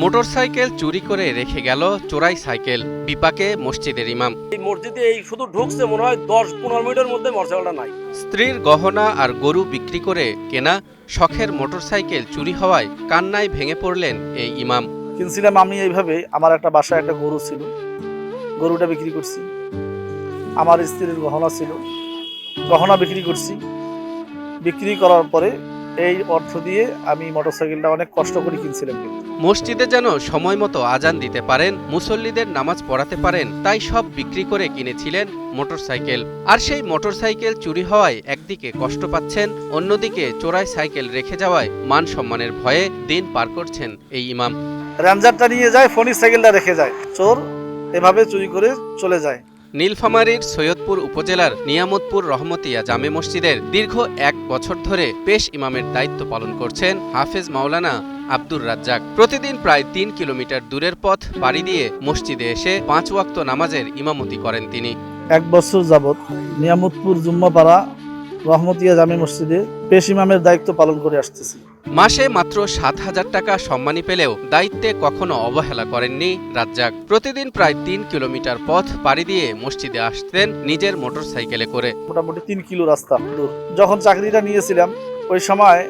Motorcycle চুরি করে রেখে গেল চোরাই সাইকেল, বিপাকে মসজিদের ইমাম। এই মসজিদে এই শুধু ঢুকছে মনে হয় 10-15 মিনিটের মধ্যে মোটরসাইকেলটা নাই। স্ত্রীর গহনা আর গরু বিক্রি করে কেনা শখের মোটরসাইকেল চুরি হওয়ায় কান্নায় ভেঙে পড়লেন এই ইমাম। কিনছিলাম আমি এইভাবে, আমার একটা বাসায় একটা গরু ছিল, গরুটা বিক্রি করছি। আমার স্ত্রীর গহনা ছিল, গহনা বিক্রি করছি। বিক্রি করার পরে এই অর্থ দিয়ে আমি মোটরসাইকেলটা অনেক কষ্ট করে কিনছিলাম। মসজিদে যেন সময় মতো আজান দিতে পারেন, মুসল্লিদের নামাজ পড়াতে পারেন, তাই সব বিক্রি করে কিনেছিলেন মোটরসাইকেল। আর সেই মোটরসাইকেল চুরি হওয়ায় একদিকে কষ্ট পাচ্ছেন, অন্যদিকে চোরাই সাইকেল রেখে যাওয়ায় মান সম্মানের ভয়ে দিন পার করছেন এই ইমাম। রেঞ্জারটা নিয়ে যায়, ফোনির সাইকেলটা রেখে যায়, চোর এভাবে চুরি করে চলে যায়। নীলফামারীর সৈয়দপুর উপজেলার নিয়ামতপুর রহমতিয়া জামে মসজিদের দীর্ঘ 1 বছর ধরে পেশ ইমামের দায়িত্ব পালন করছেন হাফেজ মাওলানা আব্দুর রাজ্জাক। প্রতিদিন প্রায় 3 কিলোমিটার দূরের পথ পাড়ি দিয়ে মসজিদে এসে 5 ওয়াক্ত নামাজের ইমামতি করেন তিনি। 1 বছর যাবৎ নিয়ামতপুর জুম্মাপাড়া রহমতিয়া জামে মসজিদে পেশ ইমামের দায়িত্ব পালন করে আসতেছি। মাসে মাত্র 7,000 টাকা সম্মানী পেলেও দায়িত্বে কখনো অবহেলা করেননি রাজ্জাক। প্রতিদিন প্রায় 3 কিলোমিটার পথ পাড়ি দিয়ে মসজিদে আসতেন নিজের মোটরসাইকেলে করে। মোটামুটি 3 কিলো রাস্তা দূর। যখন চাকরিটা নিয়েছিলাম ওই সময়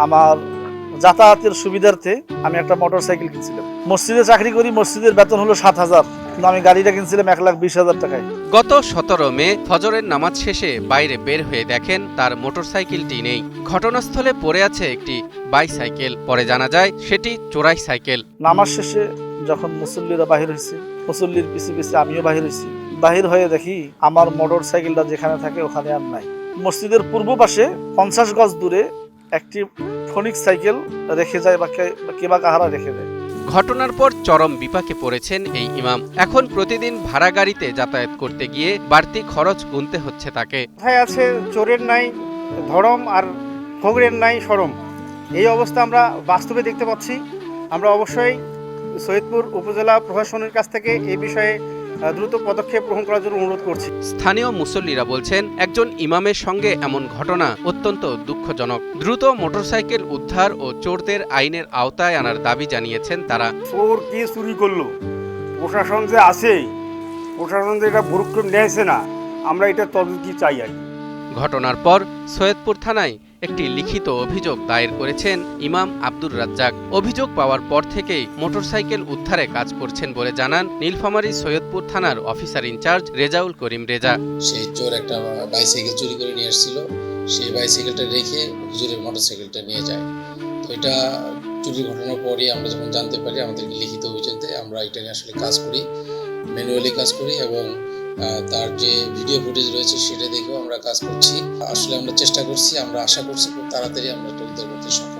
আমার যাতায়াতের সুবিধার্থে আমি একটা মোটরসাইকেল কিনছিলাম। মসজিদে চাকরি করি, মসজিদের বেতন হলো 7,000, কিন্তু আমি গাড়িটা কিনছিলাম 1,20,000 টাকায়। গত 17 মে ফজরের নামাজ শেষে বাইরে বের হয়ে দেখেন তার মোটরসাইকেলটি নেই। ঘটনাস্থলে পড়ে আছে একটি বাইসাইকেল। পরে জানা যায় সেটি চোরাই সাইকেল। নামাজ শেষে যখন মুসল্লিরা বাহির হয়েছে, মুসল্লির পিছে পিছে আমিও বাহির হয়েছি। বাহির হয়ে দেখি আমার মোটরসাইকেলটা যেখানে থাকে ওখানে আর নাই। মসজিদের পূর্ব পাশে 50 গজ দূরে একটি ফোনিক সাইকেল রেখে যায় বা কে বা কাহারা রেখে যায়। ঘটনার পর চরম বিপাকে পড়েছেন এই ইমাম। এখন প্রতিদিন ভাড়া গাড়িতে যাতায়াত করতে গিয়ে বাড়তি খরচ গুনতে হচ্ছে তাকে। কোথায় আছে চোরের নাই ধরম আর ফকরের নাই শরম, এই অবস্থা আমরা বাস্তবে দেখতে পাচ্ছি। আমরা অবশ্যই সৈয়দপুর উপজেলা প্রশাসনের কাছ থেকে এই বিষয়ে দ্রুত পদক্ষেপ গ্রহণ করার জন্য অনুরোধ করছি। স্থানীয় মুসল্লিরা বলছেন একজন ইমামের সঙ্গে এমন ঘটনা অত্যন্ত দুঃখজনক। দ্রুত মোটরসাইকেল উদ্ধার ও চোরদের আইনের আওতায় আনার দাবি জানিয়েছেন তারা। চোর কি চুরি করলো, প্রশাসন যে আছে, প্রশাসন যে এটা ভরুক্ষেপ নিয়েছে না, আমরা এটা তদন্তি চাই আর কি। ঘটনার পর সৈয়দপুর থানায় একটি লিখিত অভিযোগ দায়ের করেছেন ইমাম আব্দুর রাজ্জাক। অভিযোগ পাওয়ার পর থেকেই মোটরসাইকেল উদ্ধারে কাজ করছেন বলে জানান নীলফামারী সৈয়দপুর থানার অফিসার ইনচার্জ রেজাউল করিম রেজা। সেই চোর একটা বাইসাইকেল চুরি করে নিয়ে এসেছিল, সেই বাইসাইকেলটা রেখে হুজুরের মোটরসাইকেলটা নিয়ে যায়। তো এটা চুরির ঘটনার পরই আমরা যখন জানতে পারি, আমাদেরকে লিখিত অভিযোগ দেয়। আমরা এটা নিয়ে আসলে কাজ করি, ম্যানুয়ালি কাজ করি এবং তার যে ভিডিও ফুটেজ রয়েছে সেটা দেখেও আমরা কাজ করছি। আসলে আমরা চেষ্টা করছি, আমরা আশা করছি খুব তাড়াতাড়ি আমরা এটা উদ্ধার করতে সক্ষম।